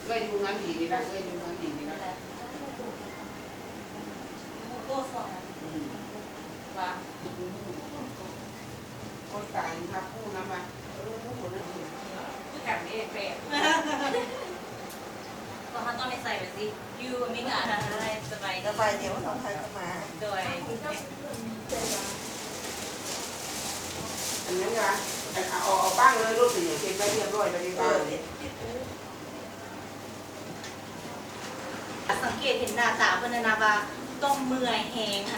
เลยดูงานดีนี่นะเลยดูงานดีนี่นะว่าคนตายนะพูดนะมาพูดนะคือแบบนี้เป๊ะก็มันต้องในใส่ไปสิยูมิงอ่ะอะไรสบายก็ไปเดี๋ยวน้องไทยก็มาโดยอันนั้นนะเอาบ้างเลยรูปสีเก็บไว้เรียบร้อยไปดีกว่าสังเกตเห็นหน้าตาเพื่อนนาบาต้องมือแห้งนะ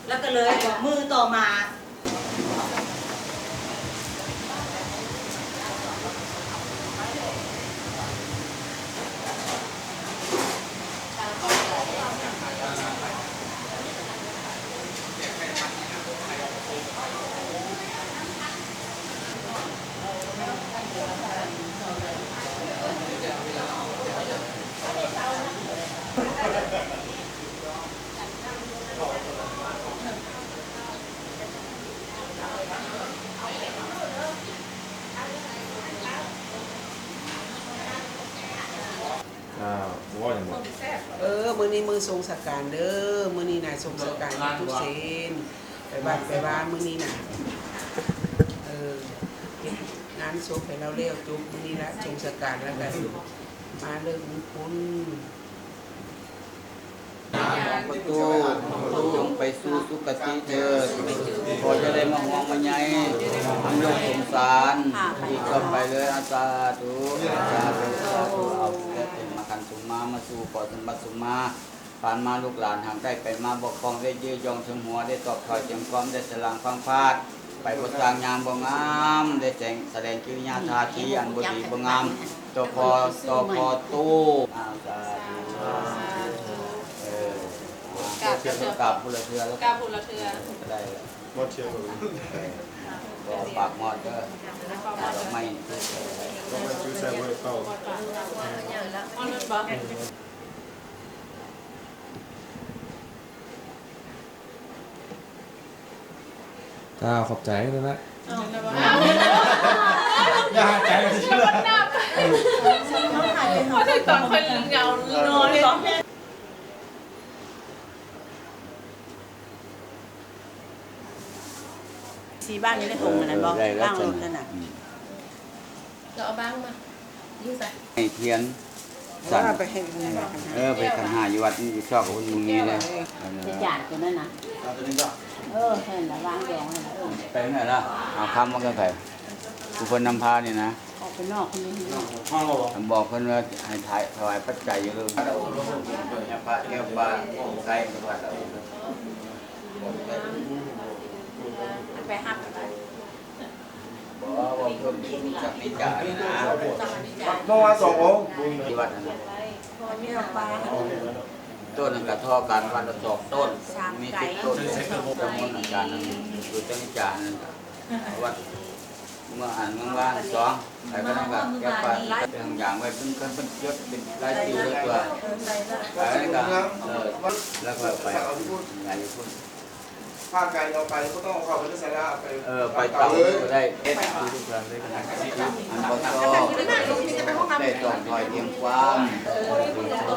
แล้วก็เลยมือต่อมามือนี้มือทรงสการเด้อมือนี้น่ะทรงสการทุกเซนไปบ้านมือนี้น่ะงานศพให้เราเลี้ยวจุกมือนี้ละทรงสการแล้วกันมาเลิกมุคุณประตูจงไปสู่สุคติเถิดพอจะได้มาห่วงมาใหญ่ทำโลกสงสารอีกก็ไปเลยอาสาธุสาธุสาธุเอาแต่เป็นมากันสุมาสู่ขอสมบัติสุมาผ่านมาลูกหลานห่างได้ไปมาบอกคองได้ยื้อยองชมหัวได้ตอบถอยเจียมความได้สลางฟังพาดไปบทสร้างงามบ่งามได้แสดงกิริยาท่าทีอันบดีบ่งามตัวพอตู้สาธุกราบผู้ละเทือแล้วกราบผู้ละเทือก็ได้หมดเชื่อก็ปากหมดก็ไม่ก็ไม่ชื่อแซ่บเลยเปล่าถ้าขอบใจเลยนะอย่าใจเลยเชื่อพอถึงตอนคนเงานอนเลยสีบ้านนี้ได้ส่งมาแล้วบอกบ้างนั่นน่ะเราเอาบ้างมายืดใส่ให้เทียนสั่นไปให้ไปขันหาอยู่วัดนี่ชอบกับคนมึงนี้เลยจะจานตัวนั้นนะเห็นแล้ววางยองเห็นแล้วไปไหนล่ะเอาคำว่ากันไปผู้คนนำพาเนี่ยนะออกไปนอกคนนี้บอกคนว่าให้ถ่ายถวายปัจจัยอยู่เลยพระแก้วปลาใส่จังหวัดไปหักอะไรบอกเพิ่มจากนิจาเมื่อวาน2 องค์ที่วัดนั้นต้นกระท่อการวันละ2 ต้นมี10 ต้นจำนวนอาจารย์นั้นคือเจ้านิจานั้นวัดเมื่ออ่านว่างๆ2แต่ก็ได้แบบแก้ปลาเป็นอย่างไว้เป็นยศเป็นรายชื่อเลยตัวแล้วก็แล้วก็ไปงานญี่ปุ่นผ้าไก่เอาไปก็ต้องเข้าไปที่ใส่ละไปเตาก็ได้ทุกอย่างเลยอันก็ได้ต้องถอยเตรียมความ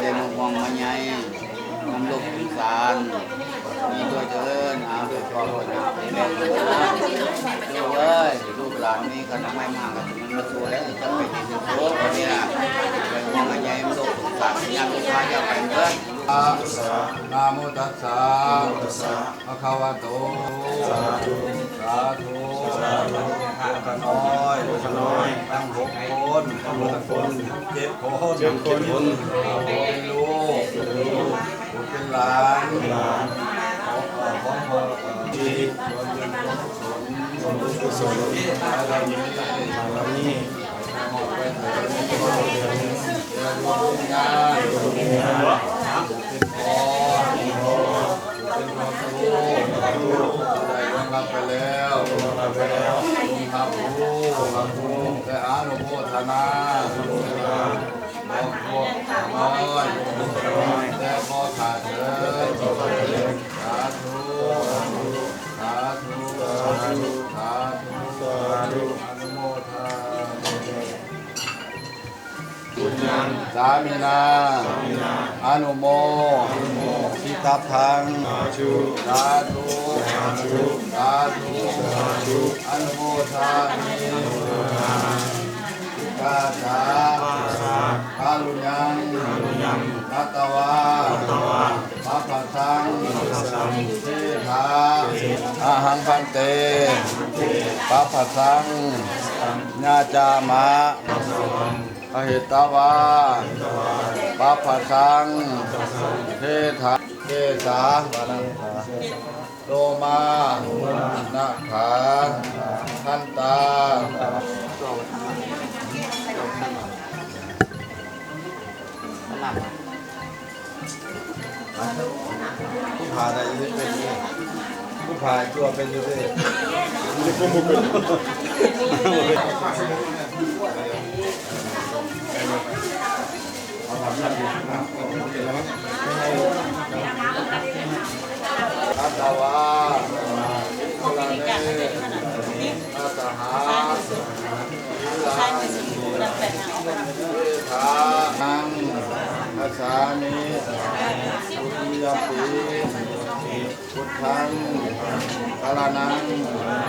ได้มองมาใหญ่นำลูกสงสารมีด้วยเจริญเอาด้วยความอดทนแม่ดูเลยลูกหลานนี่กันไม่มากกันมันมาสู้แล้วจะไปที่สุดโลกนี่นะเป็นมองมาใหญ่ลูกสงสารยามลูกชายจะไปเกินนะโมตัสสะภะคะวะโตสาธุน้อยตั้ง6 คน7 คนเป็นลูกเป็นหลานของพ่อ ส่วนบุญกุศลบารมีมอบไปเถิดเจริญวิญญาณเป็นพอเป็นพอทุกได้ร่วงรับไปแล้วครับผู้แต่อานุโมทนาบอกพวกน้อยแต่พอขาดเถิดสาธุสาธุสาธุสาธุอนุโมทนาสามินาอนุโมทิทัพทังสาธุสาธุอนุโมทามิกาสาคารุยังนัตตวาปัปปะสังเทธาอาหังพันเตปัปปะสังญาจามะอหิตวาปัปปะสังเทธาเกสาโลมานาขาทันตาผู้พาได้ยังเป็นผู้พาจั่วเป็นอยู่ด้วยนี่ก็มุกเป็นอัตตวาอิโลเนอัตตหาใช่ไม่สมบูรณ์ดังแต่งงานออกมา ทานังอาสามิพุทธิยปีพุทธังกาลานัง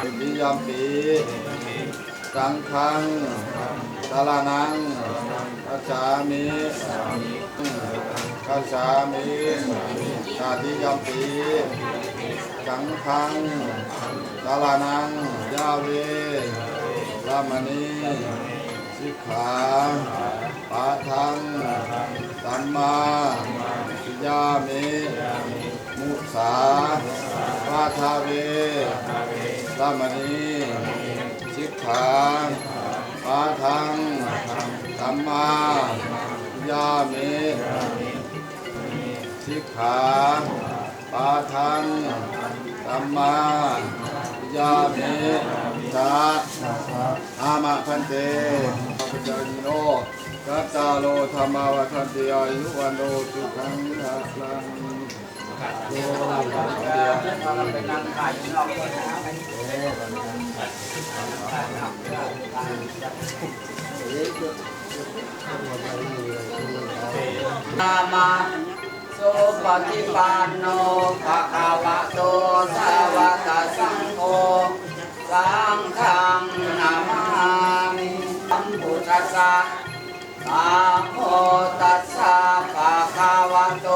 พุทธิยปีสังฆังกาลานังอาสามิอาสามิชาติยปีสังฆังกาลานังยาเวรามณีสิกขาปะทังสัมมาทิยามิมุสาวาทาเวรามณีสิกขาปะทังสัมมาทิยามิสิกขาปะทังสัมมาทิยามิสาอามะพันเตปัจจายโนกัตตาโลธรรมาวทันติอายุวันโนสุขังภะลังโยนามาสุปฏิปันโนภะคะวะโตสาวกสังโฆสังฆังนามามิสัมพุทธัสสะนะโมตัสสะภะคะวะโต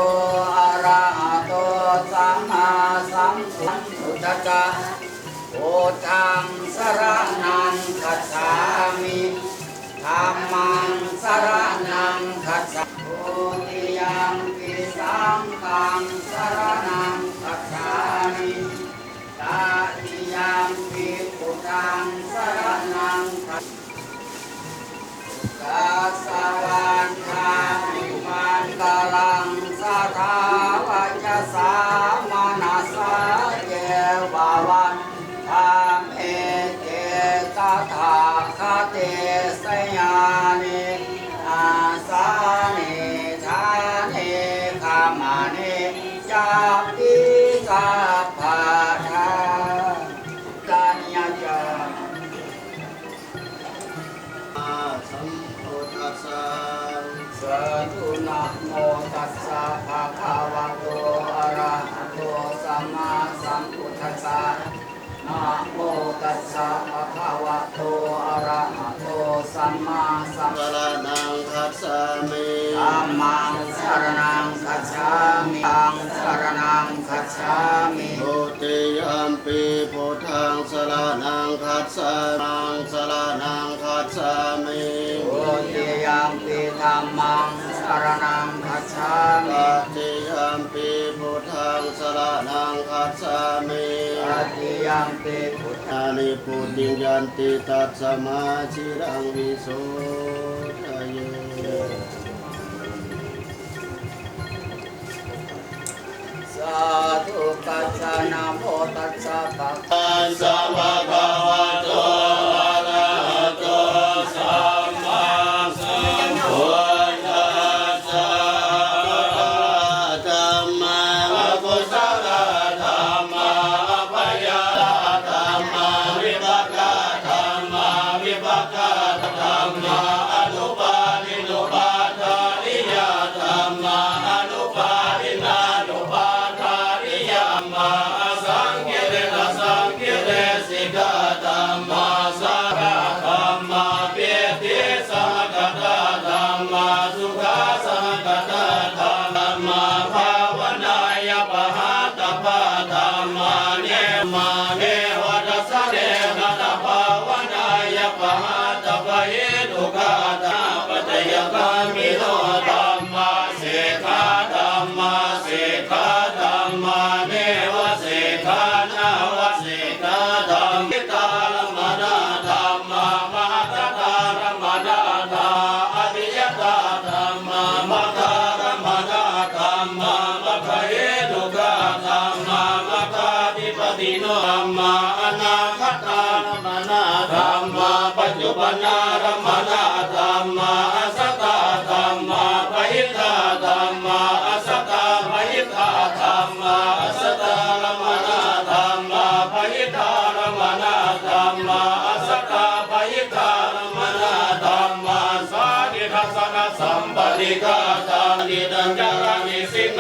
อะระหะโตสัมมาสัมพุทธัสสะพุทธังสรณังคัจฉามิธัมมังสรณังคัจฉามิทุติยัมปิสังฆังสรณังคัจฉามิตติยัมปิพุทธังสรณังคัจฉามิกัสสวันทามิมันกลังสัทธาวัจสามนัสสะเยบาวันธรรมเอเจตถาคเตสยานิอาสานิทานิขมานิจัปปิสัพพะทากัญญาจาสัมพุทธัสสะสาธุนะโมตัสสะภะคะวะโตอะระหะโตสัมมาสัมพุทธัสสะนะโมตัสสะภะคะวะโตอะระหะโตสัมมาสัมพุทธัสสะนังคัจฉามิธัมมังสรณังคัจฉามิธังสรณังคัจฉามิทุติยัมปิพุทธังสรณังคัจฉามิสรณังคัจฉามิทุติยัมปิธัมมังสรณังคัจฉามิตติยัมปิพุทธั ธังสรณังคัจฉามิ อาติยัมปิพุทธ อานิพุทธิยันติตัสสมาชิรังวิโสทะเย สาธุกัจจานะโมตัสสะภะ ตัสสะภะคะวะโตอะระหะโตสัมมาสัมพุทธัสสะธัมมังกุศลธัมมังปยาธัมมังวิภักขธัมมังวิภักขธัมมังอนุปาทินุปาทานิยธัมมังอนุปาทินานุปาทานิยมังสังคิเรนะสังคิเรสิกาธัมมังสังฆธัมมังเปติสังฆธัมมังสุขาสังฆธัมมังภาวนายปหาตปะธัมมังเนมาเนวัตสะเนนะภาวนายปหาตปะเหตุกาตาปัจจยกามิโนธัมมังเสกาธัมมังเสกาธัมมังเนวเสกานาวเสกาธัมมิตาลมนาธัมมังมหตตารมนาธาอภิยตาธัมมังมตารมนาธัมมังมะคะเหตุกาธัมมังมะคาธิปติโนธัมมังอนาคตารมนาธัมมังปัจจุบันนารมนาธัมมังอสัตตาธัมมังปหิตาธัมมังอสัตตาปหิตาธัมมังอสัตตารมนาธัมมังปหิตารมนาธัมมังอสัตตาปหิตารมนาธัมมังสาธิทัสสะสัมปติกาตังนิตังจารานิสิโน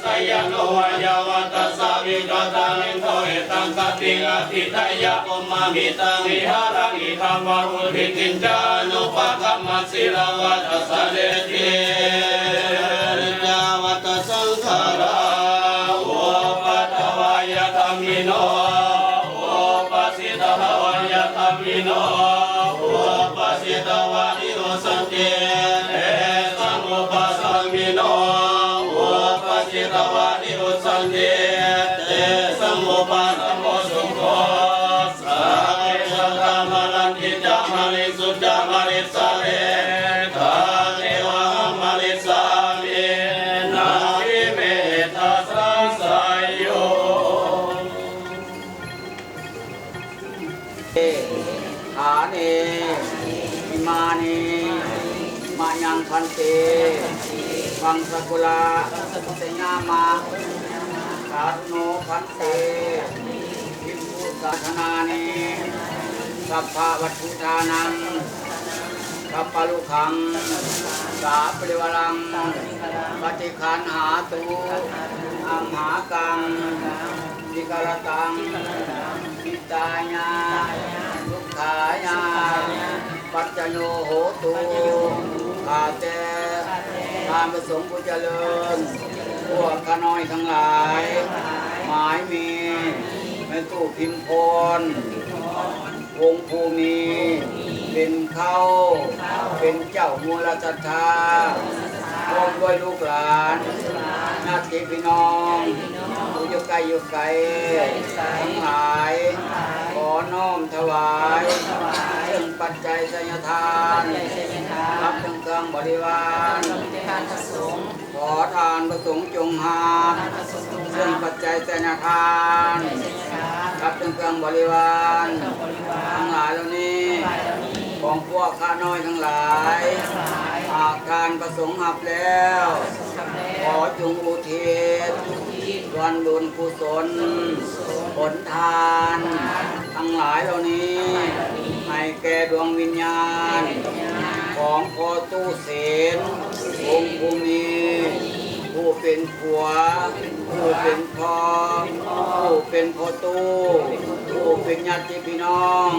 สยโนยาวัตสาวิกตังอินโทเอตังกติกาติทายะอุมามิตังวิหารังอิธัมวะรุติกินจานุปะกัมมัสสิลาวัตสะเดติจาวัตสังขาราโอปัตตวายธรรมิโนโอปัสสิตวายธรรมิโนโอปัสสิตวานิโรสันติเอสังอุปสัมมิโนโอปัสสิตวานิโรสันติเตสังอุปสัมโมสุโขสังเอธรรมลันติจามาริสุจามาริสาเรทังเอวะมาริสามินาริเมตัสสะสัยโย อาเนอิมานิมายังพันเตวังสกุลาเสยามะคารุโนพันเตพิมพุสัทนานิสัพพะวัตถุทานังสัพพะลุขังสาปริวรังปฏิคันหาตุอัมหากังวิกรตังวิตายาทุกขายาปัจจโนโหตุข้าแต่ทานประสงค์ผู้เจริญพวกข้าน้อยทั้งหลายหมายมีแม่ตู้พิมพรวงภูมิเป็นเขาเป็นเจ้ามูลศรัทธาร่วมด้วยลูกหลานญาติพี่น้องผู้อยู่ไกลอยู่ไกลทั้งหลายขอน้อมถวายซึ่งปัจจัยสัญทานรับทั้งเครื่องบริวารขอทานประสงค์จงหาซึ่งปัจจัยสัญทานรับทั้งเครื่องบริวารทั้งหลายเหล่านี้ของพวกข้าน้อยทั้งหลายหากทานประสงค์หับแล้วขอจงอุทิศส่วนบุญกุศลผลทานทั้งหลายเหล่านี้ให้แก่ดวงวิญญาณของพ่อตู้เสนองค์ภูมิผู้เป็นผัวผู้เป็นพ่อผู้เป็นพ่อตู้ผู้เป็นญาติพี่น้อง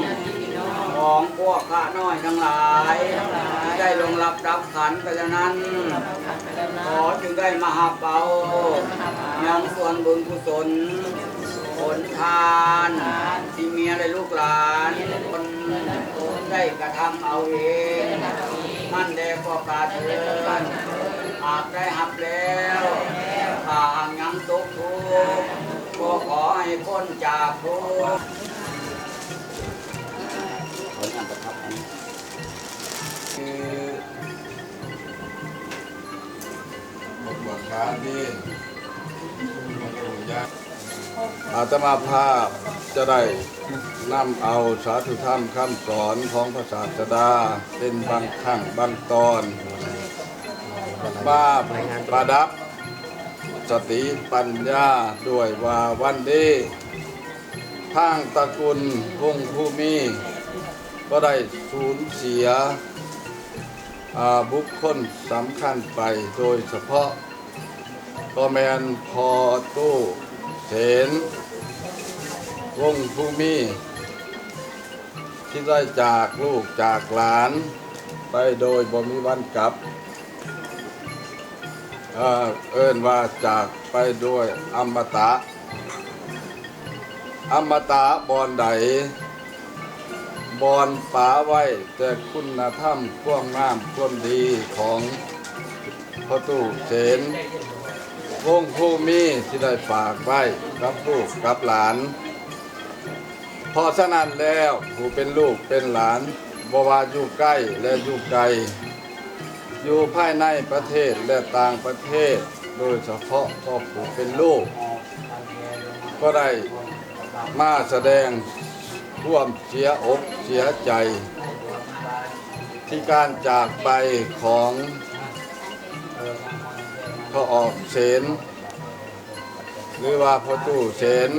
ของพวกข้าน้อยทั้งหลายได้ลงรับขันไปแล้วนั้นขอจึงได้มหาเปายังส่วนบุญกุศลผลทานที่เมียและลูกหลานคนได้กระทำเอาเองนั่นแหละก็กาเถิดหากได้หับแล้วถ้าหากยังตกทุ กข์ก็ขอให้พ้นจากทุกข์ขออนุญาตประทับอันนี้คือ บวชขาดีอาตมาภาพจะได้นำเอาสาธุธรรมคำสอนของพระศาสดาเป็นบางครั้งบางตอนมาประดับสติปัญญาด้วยว่าวันนี้ทางตระกูลวงศ์ภูมิก็ได้สูญเสียบุคคลสำคัญไปโดยเฉพาะก็แมนพอตู้เสนวงศ์ภูมิที่ได้จากลูกจากหลานไปโดยบ่มีวันกลับเอิ้นว่าจากไปด้วยอมตะบอนใดบอนป่าไว้แต่คุณธรรมความงามความดีของพระตู้เสนวงศ์ภูมิที่ได้ฝากไว้กับลูกกับหลานเพราะฉะนั้นแล้วผู้เป็นลูกเป็นหลานบ่ว่าอยู่ใกล้และอยู่ไกลอยู่ภายในประเทศและต่างประเทศโดยเฉพาะผู้เป็นลูกก็ได้มาแสดงร่วมเสียอกเสียใจที่การจากไปของพระออกเสนหรือว่าพระตู้เสน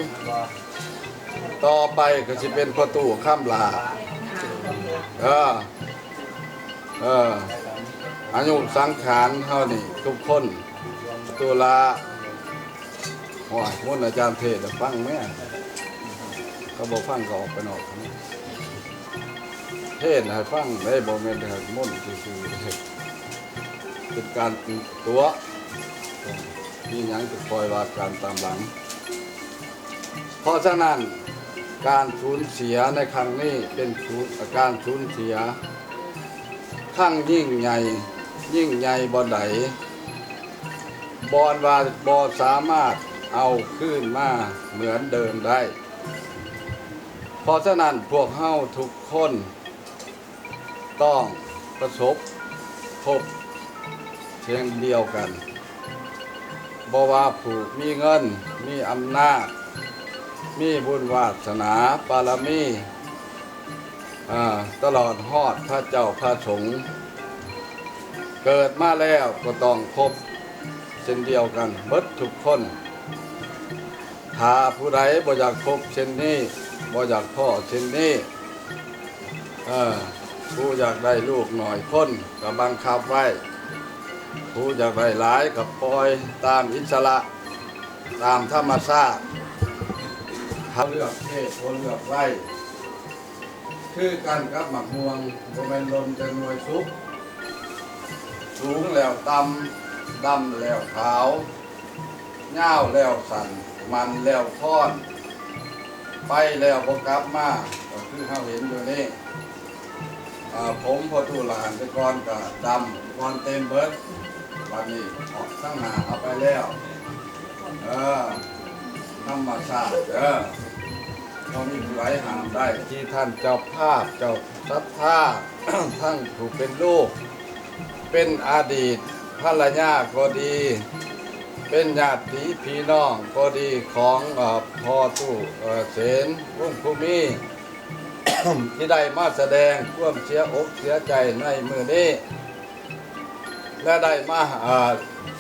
ต่อไปก็จะเป็นพระตู้ข้ามลาอายุสังขารเท่านี้ทุกคนตุลาหัวมุ่นอาจารย์เทศฟังไหมเขาบอกฟังก็ออกไปนอกเทศให้ฟังได้บอกเงินให้มุ่นคือเป็นการตัวมีอย่างจะคอยว่าการตามหลังเพราะฉะนั้นการสูญเสียในครั้งนี้เป็นการสูญเสียครั้งยิ่งใหญ่บ่ใดบอนว่าบ่สามารถเอาขึ้นมาเหมือนเดิมได้เพราะฉะนั้นพวกเฮาทุกคนต้องประสบพบเช่นเดียวกันบ่ว่าผู้มีเงินมีอำนาจมีบุญวาสนาบารมีตลอดฮอดพระเจ้าพระสงฆ์เกิดมาแล้วก็ต้องพบเช่นเดียวกันเบิดทุกคนถ้าผู้ใดบ่อยากพบเช่นนี้บ่อยากพ่อเช่นนี้ผู้อยากได้ลูกหน่อยคนก็บังคับไว้ผู้อยากได้หลายก็ปล่อยตามอิสระตามธรรมชาติเขาเลือกเพศคนเลือกไว้คือกันกับหมักม่วงบ่แม่นลมจะหน่วยสุกสูงแล้วต่ำดำแล้วขาวเงาแล้วสั่นมันแล้วทอดไปแล้วบ่กลับมาก็คือเขาเห็นอยู่นี่ผมพอตู้หลานไปก่อนก็ดำก่อนเต็มเบิดวันนี้ออกตั้งหน้าเอาไปแล้วธรรมชาติเขามีผู้ใดห้ามได้ที่ท่านเจ้าภาพเจ้าศรัทธา ทั้งผู้เป็นลูกเป็นอดีตภรรยาก็ดีเป็นญาติพี่น้องก็ดีของพ่อตู้เสนวงศ์ภูมิ ที่ได้มาแสดงความเสียอกเสียใจในมือนี้และได้มา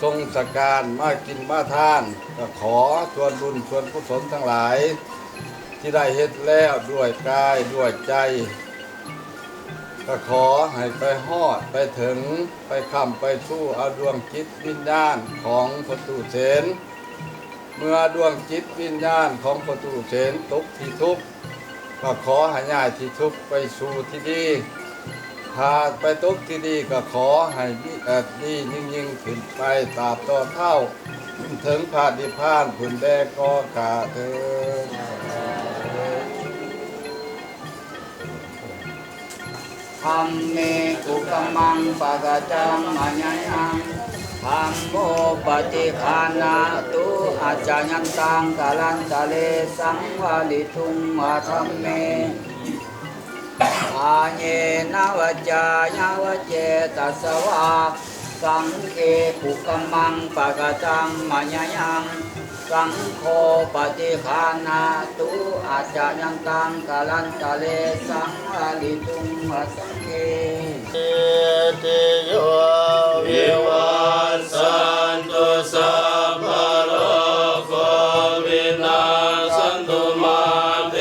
ทรงสการมากินมาทานก็ขอส่วนบุญส่วนกุศลทั้งหลายที่ได้เฮ็ดแล้วด้วยกายด้วยใจก็ขอให้ไปฮอดไปถึงไปค้ำไปสู้เอาดวงจิตวิญญาณของพระตู้เสนเมื่อดวงจิตวิญญาณของพระตู้เสนตกที่ทุกข์ก็ขอให้ย้ายที่ทุกข์ไปสู่ที่ดีถ้าไปตกที่ดีก็ขอให้ดียิ่งขึ้นไปตราบต่อเท่าถึงพานิพพานผุนแดก็กาเถิดธัมเมตุกัมมังปัสสะจังมัญญังธัมโมปฏิฆานาตุอ อาจายันตังกาลันตะเลสังวาลิทุงวาธัมเมอาเยนวจายาวเจตัสสวะสังเคปุกมังปะกะตังมะยะยังสังโฆปฏิภาณาตุอาจายันตังกาลันตะเลสังวาลิทุงวาสังเคติโยวิวัสสันตุสัพพะโรโควินาศสันตุมาเต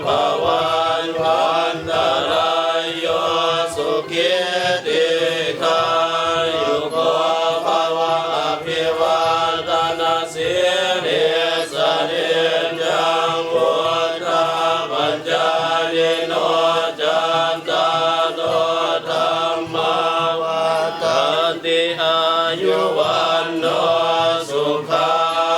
ภวันวันตรายโยสุขิติกายุโกภวะอภิวาทนาสิริสริจังวุฒาปัจจายโนจันตาโนธรรมวัฏฏติอายุวันโนสุขั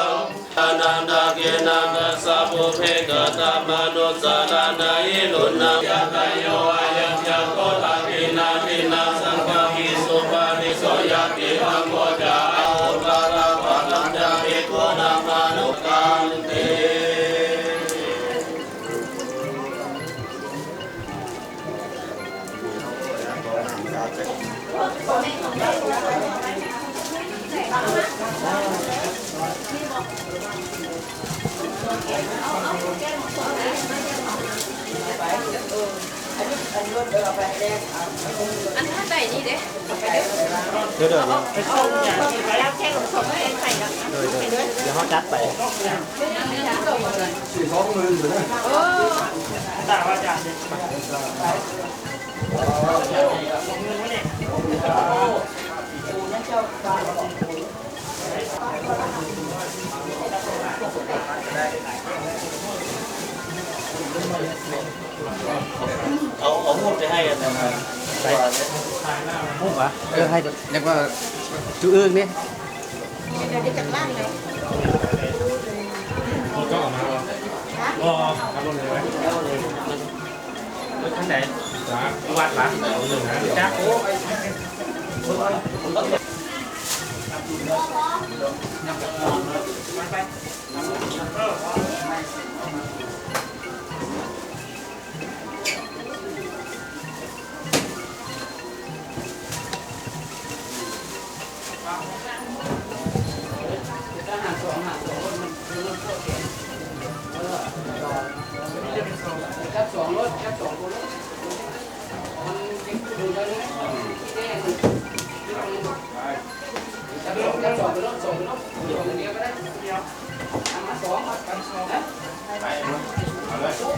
งอนันตกินังสัพพุเพกตมนุสสารนัยลุนังยะกะโยอายัญจโกตักินาทินาสังฆหิสุปานิโสยติธัมโมจาอุตตรปัตตัญจภิกขุนามานุตังเตอันถ้าใส่นี่เด้ แล้วแค่ของผมไม่ได้ใส่แล้ว เดี๋ยวเขาจัดไป เอาหมดไปให้กันนะ ใส่มุกวะให้เรียกว่าจูอึ้งนี่ เดี๋ยวจะจัดร่างเลย ก็ออกมาอ๋อครับลงเลยไหมรถคันไหนวัดหลังเอาหนึ่งนะจ๊ะโอ้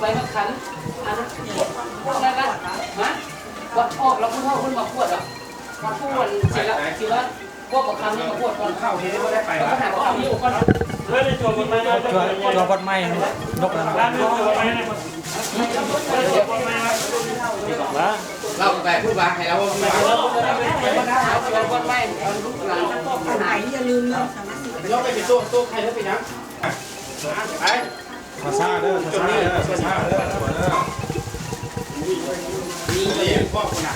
ไปมาขันอันนั้นพวกนั้นนะฮะวัดพอกแล้วคุณพ่อคุณมาขวดเหรอมาขวดเสร็จแล้วคิดว่าพวกประคำนี่มาขวดก่อนเข้าที่ไม่ได้ไปแล้วหาประคำนี่ก่อนเฮ้ยตัวคนไม่ได้ตัวคนไม่นกนะร้านนี้ตัวไม่ได้ตัวคนไม่ได้เราไปพูดมาให้เราไปตัวคนไม่ลูกหลานไหนอย่าลืมนะเราไปเป็นตัวใครแล้วไปนะไปมาซ่าเด้อมาซ่าเด้อมาซ่าเด้อนี่พ่อคนน่ะ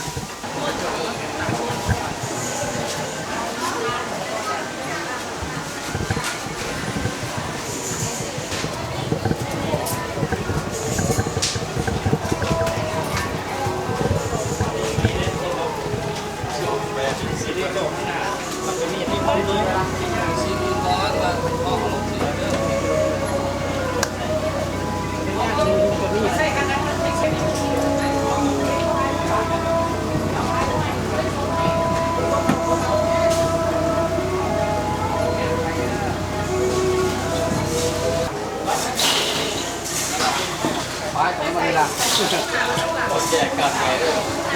แจกกันไง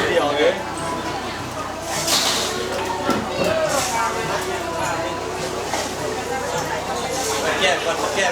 เดี๋ยวเลยแก้ก่อนแก้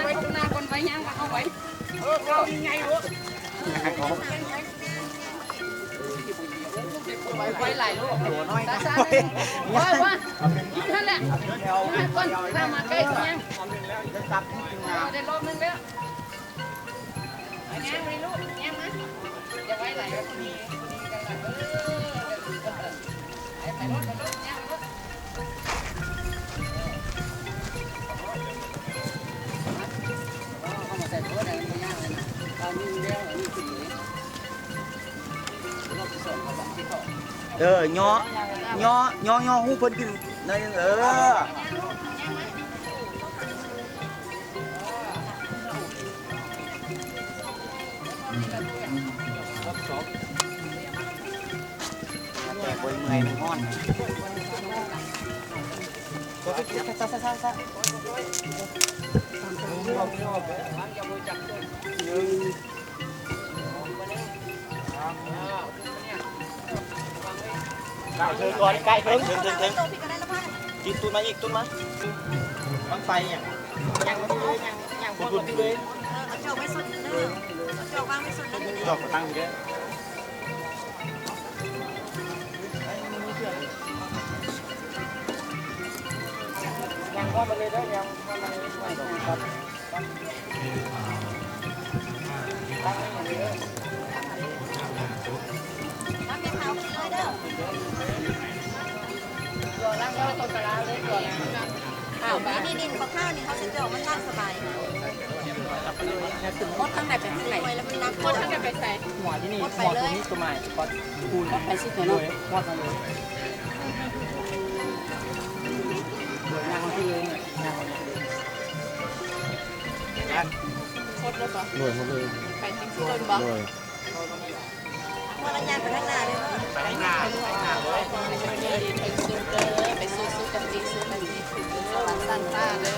ไปข้างหน้าคนไปย่างก็เข้าไปไปหลายลูกตาซ่าว่ายิ้มท่านแหละยิ้มก่อนถ้ามาใกล้ยังได้รอบนึงแล้วแง่ไม่รู้แง่มาอย่าไว้หลายคนนี้กันละไปรถแง่รถเข้ามาใส่ตัวไหนมันยากเลยนะตอนนี้เดียวนี่คือรอบที่สองเขาบอกที่เขาย่อหูเพิ่นขึ้นนั่นแต่บนเมื่อยมันห้อนเชิญก่อนใกล้เพิ่งกินตุ้นมาอีกตุ้นมาบังไฟอย่างพูดเลยจอกไม่สุดเลยจอกวางไม่สุดเลยจอกตั้งอยู่ด้วยยังเข้าไปเลยได้ยังเข้ามาเลยครับตั้งอย่างนี้เลยตั้งยังเขาไปเลยเด้อตัวร่างก็ตัวกระลาเลยตัวข้าวบ้านนี่กับข้าวนี่เขาจะเจาะมันนั่งสบายมดตั้งแต่เป็นไหนแล้วมันนักมดตั้งแต่เป็นไหนหัวที่นี่หัวตัวนี้ตัวใหม่ก็คูณไปสิตัวน้อยมดเลยนั่งที่เลยนั่งหมดเลยปะหมดเลยไปทางที่ต้นปะว่าระยะไปข้างหน้าเลยไปข้างหน้าเลยไปสู้กันจริงสู้กันจริงสั้นๆเลย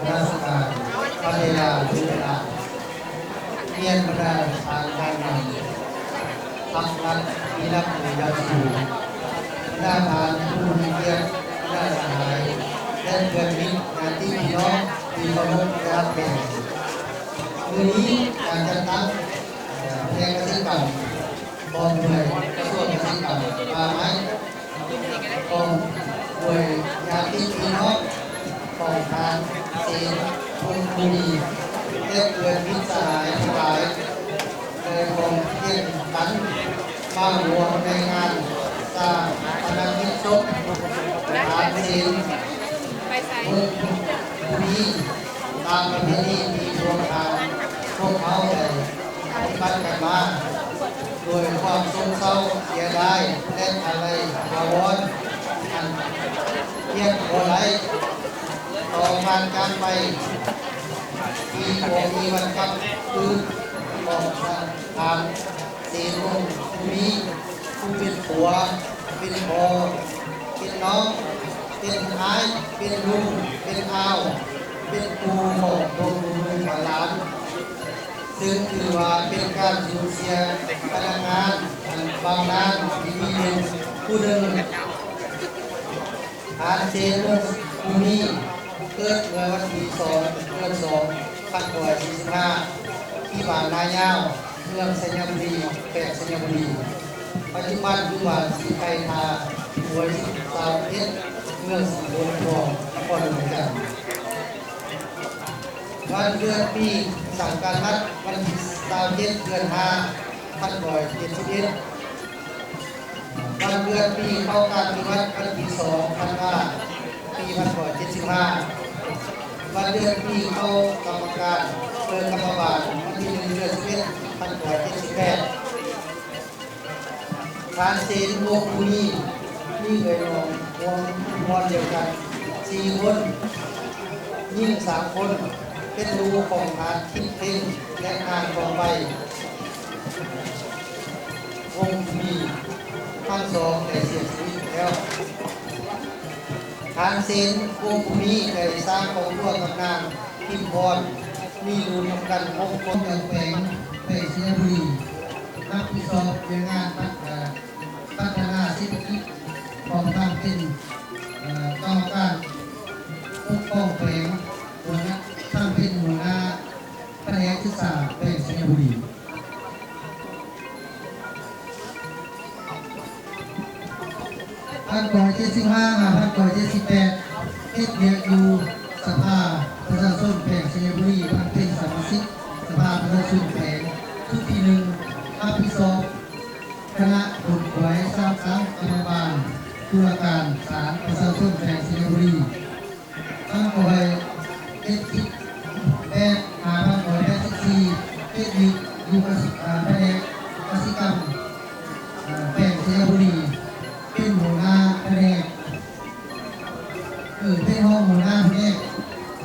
ราชการภรรยาธุระเรียนบรรดาทางการงานทำรัฐมีรับมือยาสูบหน้าทานผู้มีเกียรติหน้าสหายและเพื่อนมิตรงานที่พี่น้องที่เคารพรักเป็นคืนนี้การจัดตั้งเพลงกสิกรรมกองด้วยกระทรวงกสิกรรมป่าไม้กองด้วยญาติพี่น้องกองทานเสียงคนบุรีเรียกเพื่อนมิตรสหายทั้งหลายเลยกองเที่ยงกันมารวมในงานสร้างพลังมิตรชกทานเสียงคนบุรีตามประเพณีที่รวมทางพวกเขาได้ปฏิบัติกันมาโดยความโศกเศร้าเสียดายและอะไรอาวรณ์อันเพียงโอไลต่อผ่านการไปมีโอมีวันกับคืนของทางเสียงมีผู้เป็นผัวเป็นพ่อเป็นน้องเ เป็นท้ายเป็นลุงเป็นอ้าวเป็นครูของโรงเรียนหลานซึ่งถือว่าเป็นการสูญเสียพนักงานบางด้านที่มีผู้หนึ่งอาเซนภูมิเกิดเมื่อวันที่2 เดือน 2545ที่บ้านนายาวเมืองสัญญบุรีแขวงสัญญบุรีปัจจุบันอยู่ว่าสีไทยทาหัวสาวเพชรเมืองสีโดนทองนครหลวงจันทร์วันเดือนปีสังกัดรัฐวันที่27 เดือน 5 1971วันเดือนปีเข้าการปฏิวัติวันที่2 ธันวาคม ปี 1975วันเดือนปีเข้ากรรมการเปิดกรรมบาลวันที่1 เดือน 11 1978การเซ็นวงภูมิมีเอ่ยน้องวงมอนเดียวกัน4 คนยิ่ง3 คนเป็นรูของฐานคิดเพ่งและงานของใบวงมีทั้งสองได้เสียชีวิตแล้วฐานเซ็นวงภูมิได้สร้างครอบครัวกับนางพิมพรมีรูนำกัน6 คนอย่างแฝงไปเชียงบุรีนักวิศวกรงานพัฒนาเศรษฐกิจของทางเป็นกรรมการปกป้องแฝงหัวหน้าทางเป็นหัวหน้าแผนกศึกษาไปเชียงบุรี1975 1978เฮ็ดเวียกอยู่สภาประชาชนแขวงชัยบุรีมันเป็นสมาชิกสภาประชาชนแขวงทุกที่หนึ่งรับผิดชอบคณะกฎหมายสร้างสรรค์กรรมบาลตุลาการศาลประชาชนแขวงชัยบุรีตั้งไว้เฮ็ดกิจแปด5,184เฮ็ดวิกอยู่แผนกกสิกรรมแขวงชัยบุรีเป็นหัวหน้าแผนกเป็นห้องหัวหน้าแผนก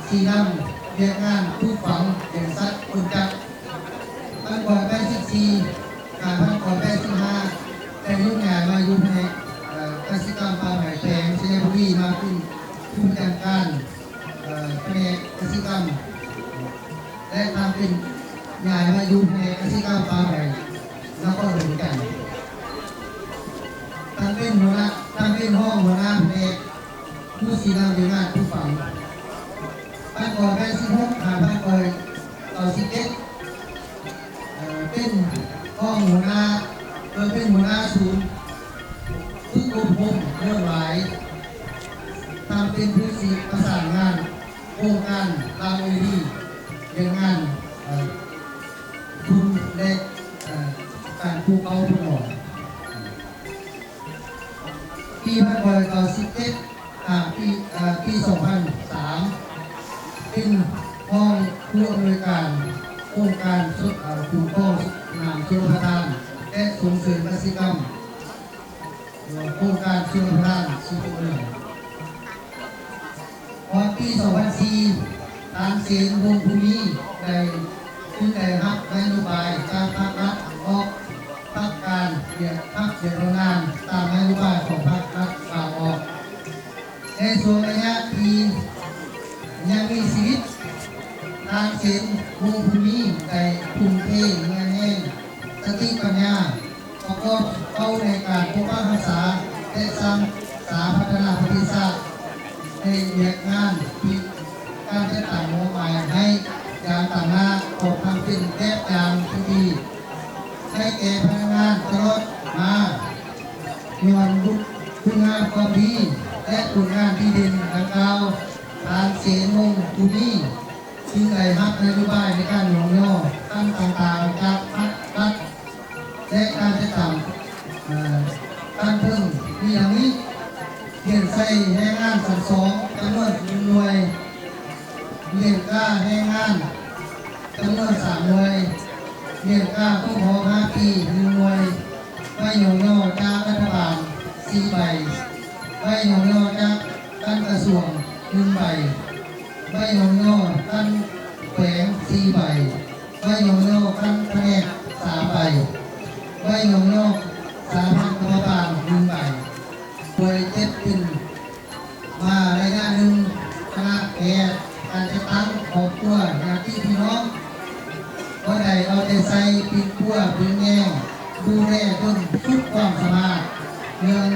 สีดำเรียกงานผู้ฝังเด่นสัตว์คุณจักร1984 1985แต่ยุ่งงานมาอยู่ในกสิกรรมป่าไม้แขวงชัยบุรีมาเป็นผู้จัดการแผนกกสิกรรมและทำเป็นงานมาอยู่ในกสิกรรมป่าไม้นครหลวงจันทร์ตั้งเป็นห้องหัวหน้าแผนกผู้สีดำเรียกงานผู้ฝัง1986 1991เป็นห้องหัวหน้าเป็นหัวหน้าศูนย์ฝึกอบรมเรื่องหลายทำเป็นผู้สื่อประสานงานโครงการตามวิธีเรื่องงานทุนและการผู้เข้าผู้ออกปี1997ปี 2003 เป็นห้องผู้อำนวยการโครงการคุ้มครองนามชลประทานและส่งเสริมกสิกรรมโครงการชลประทานสุขภาพพอปี 2004 ทางเสียงวงภูมิได้รับนโยบายการภาครัฐออกพักการเรียนงานตามนโยบายของภาครัฐกล่าวออกในส่วนระยะที่ยังมีชีวิตทางเสียงวงภูมิได้ทุ่มเทเงินแห่งสติปัญญาประกอบเข้าในการปกป้องรักษาและสร้างสาพัฒนาประเทศชาติในเรียกงานที่การจัดตั้งมอบหมายให้อย่างต่างหน้าออกทำเป็นแบบอย่างที่ดีให้แก่พนักงานตลอดมามีวันคุณงามความดีและผลงานที่เด่นดังกล่าวทางเสียงวงภูมิซึ่งได้รับนโยบายในการหนุนย่อตั้งต่างๆจากภาครัฐและการจัดตั้งการเพิ่มมีอย่างนี้เรียนใส่แรงงานสันสองจำนวน1 หน่วยเรียนกล้าแรงงานจำนวน3 หน่วยเรียนกล้าผู้ขอ5 ปี1 หน่วยใบหนุนย่อจากรัฐบาล4 ใบใบหนุนย่อจากการกระทรวง1 ใบใบหนุนย่อการแขวง4 ใบใบหนุนย่อการแผนก3 ใบใบหนุนย่อสามัญกรรมการ1 ใบโดยเจ็ดเป็นมา ใส่ปิดพัวเป็นแง่ดูแลจนสุดความสามารถเรื่อง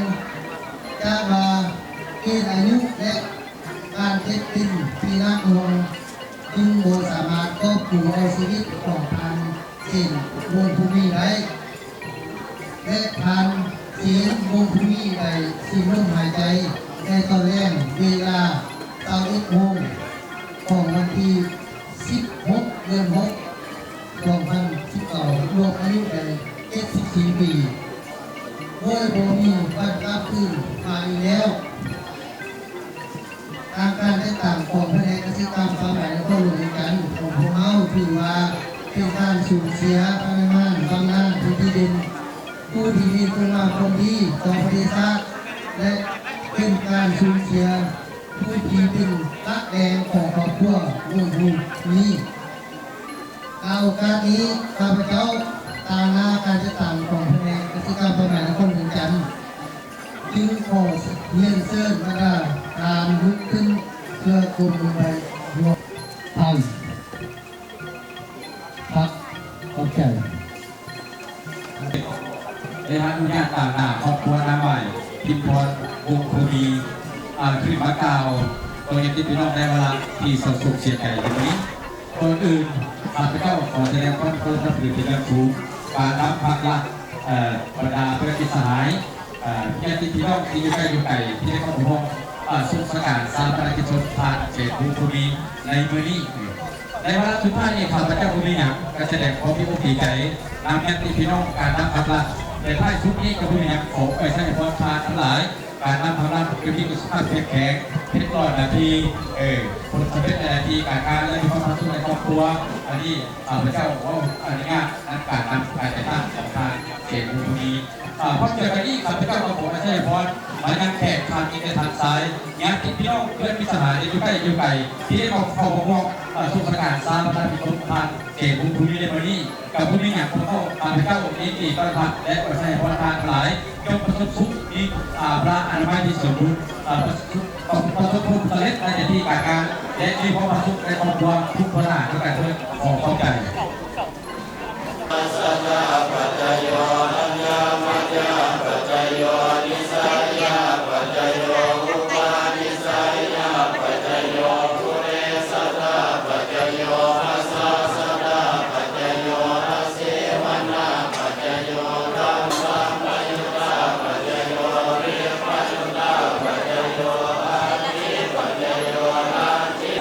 จากว่าเกณฑ์อายุและการเท็จจริงปีนักลงจึงโดยสามารถก็ปลูกเอาชีวิตของพันเส้นวงภูมิได้และพันเสียงวงภูมิได้สิ้นลมหายใจในตอนแรกเวลา21 โมงของวันที่ 16 เดือน 6 2019รวมอายุได้74 ปีโดยบ่มีวันกลับคืนมาอีกแล้วการได้ต่างของแผนกเกษตรกรรมฟาร์มใหญ่และก็รวมกันของพวกเราถือว่าเป็นการสูญเสียพลังงานบางงานที่ดินผู้ที่มีคุณงามความดีต่อประเทศชาติและเป็นการสูญเสียผู้ที่เป็นรักแรงของครอบครัววงภูนี้โอกาสนี้ข้าพเจ้าตามหน้าการจัดตั้งของแผนกเกษตรกรรมฟาร์มใหญ่และก็รวมกันจึงขอเรียนเชิญมาได้การลุกขึ้นเพื่อกลุ่มไปรวมทำพักขอบใจในทางอุญญาต่างๆครอบครัวน้ำใหม่พิมพรวงภูมิขึ้นมะกาวตัวยังที่พี่น้องได้เวลาที่สสุขเสียใจในวันนี้ตัวอื่นข้าพเจ้าขอแสดงความเคารพนับถือเป็นอย่างสูงการรับพักรักบรรดาเพื่อนมิตรสหายญาติพี่น้องที่อยู่ใกล้อยู่ไกลที่ได้เข้าร่วมสุขสันต์สาธารณชนทานเขตวงภูมิในมื้อนี้ในเวลาสุดท้ายนี้ข้าพเจ้าภูมิหยังการแสดงความพิบูลใจนำญาติพี่น้องการรับพักรักในท้ายชุดนี้ก็ภูมิหยังขอไปใช้พรทานทั้งหลายการนำพลังคือที่สุขภาพแข็งแรงเพชรรอดนาทีคนสำเร็จนาทีการงานและมีความสุขในครอบครัวอันนี้พระเจ้าขออนุญาตนั้นการนำการแต่งตั้งของทางเขตภูมิเพราะเกิดวันนี้ข้าพเจ้าขอใช้พรมายังแขกทางอินเตอร์ทางซ้ายญาติพี่น้องเพื่อนมิตรสหายอยู่ใกล้อยู่ไกลที่ได้เข้าร่วมสุขการสร้างพระพิธภัณฑ์เขตภูมิในวันนี้กับภูมิอย่างพระเจ้านี้ตีประพัดและประชาชนทางหลายจงประสบสุขนี้พระอนามัยที่สมบูรณ์ประสบผลสำเร็จในหน้าที่การงานและมีความสุขในครอบครัวทุกปัญหาทุกการเพื่อขอเข้าใจสัจปัจจโยอัญญามัจจปัจจโยนิสัยยาปัจจโยอุปาณิสัยยาปัจจโยภูเรสัตตาปัจจโยอาสาสัตตาปัจจโยอาเสวนาปัจจโยธัมมาปัจจุตาปัจจโยเรียปัจจุตาปัจจโยอาทิปัจจโยอาทิ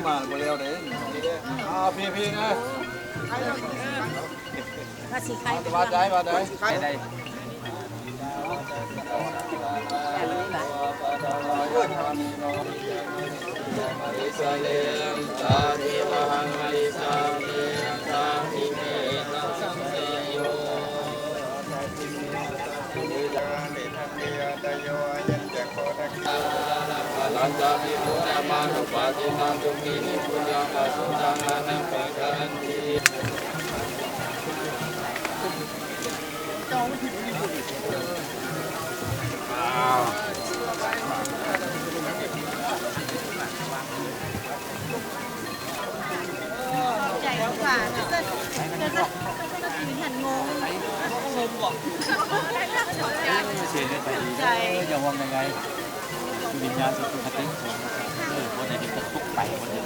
มาบ่แล้วเด้พี่นะ ว่าสิใคร ว่าได้ใครได้สาเลมสาธิวังอริสาเมสาธิเมตัสสัมเสโยลันตาภิโมนามานุปาตินังจุกินิปุญญาปัสสุตังอนังปัจจันติใจกว่าจะหันงงใจ อย่าวางยังไงวิญญาณสุขติวันไหนที่ตกไปวันนี้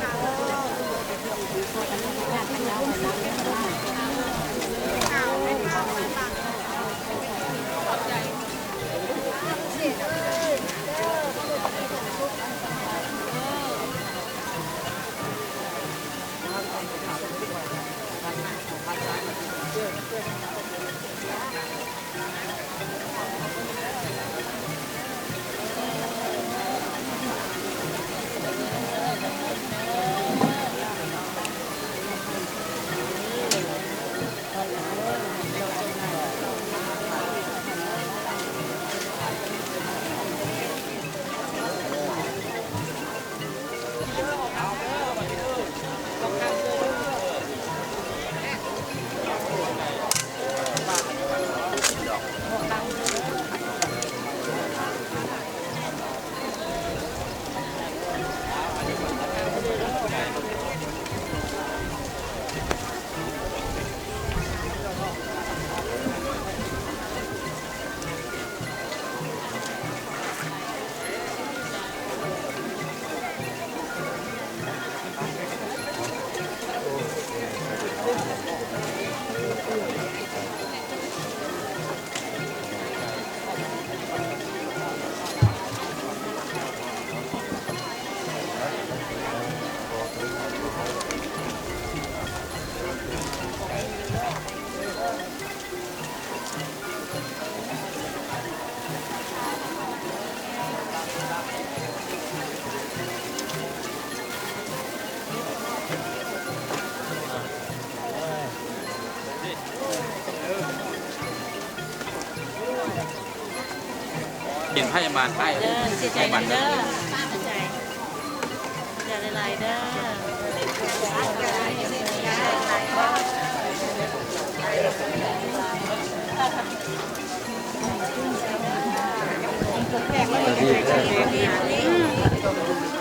เห็นพยาบาลให้ เด้อเสียใจกันเด้อเสียใจอย่าอะไรเด้อ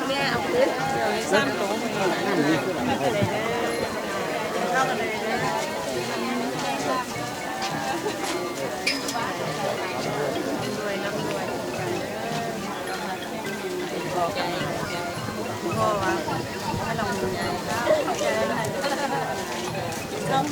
แม่เอาพื้นซ้ำตรงเข้ากันเลยพ่อว่าถ้าเราดูใจต้อง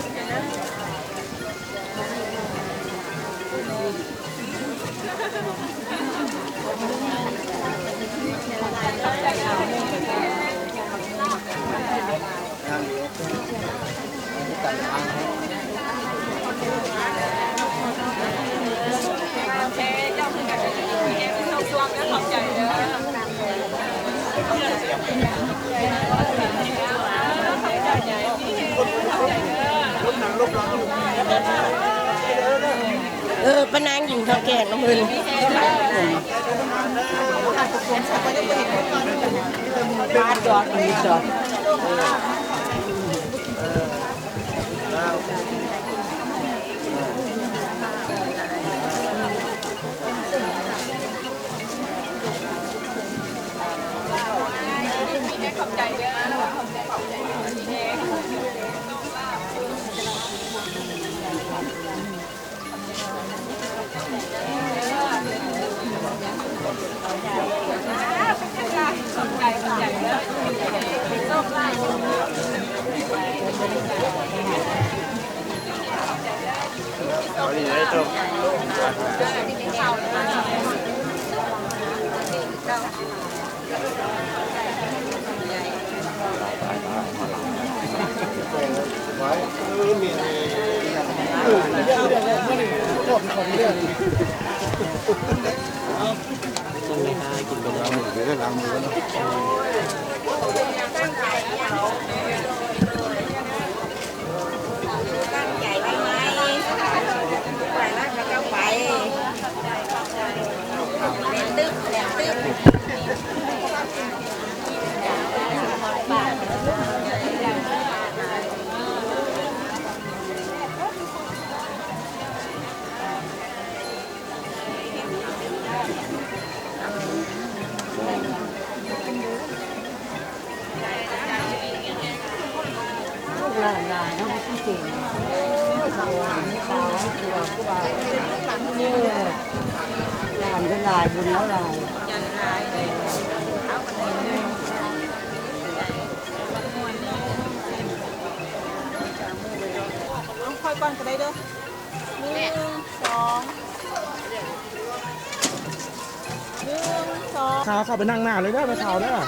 ป้านางหญิงเท่าแก่น้ำมือบ้านจอดมีจอดขอบใจเด้อ ไว้มีโคตรคนเรื่องต้องไม่ให้กินเป็นล้างมือเดี๋ยวได้ล้างมือแล้วตั้งใจไว้ไหมไปแล้วก็ต้องไปเล่นตึ๊บเล่นตึ๊บหลานเขาไม่เก่งสาวตัวก็ว่าเนี่ยหลานก็ลายบุญแล้วลายค่อยก่อนก็ได้เด้อ1 2 ข้าวเข้าไปนั่งหน้าเลยได้ไหมข้าวได้ป่ะ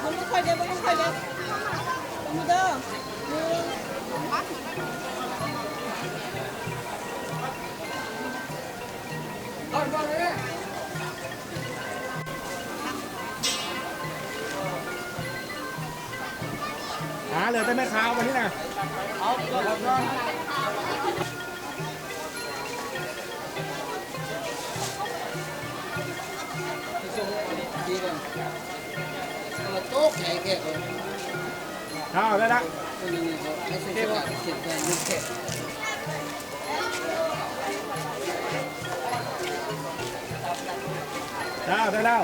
มันไม่ค่อยเด้อมันไม่ค่อยเด้อมีเด้อเลยได้ไหมข้าววันนี้นะข้าวได้ละข้าวได้แล้ว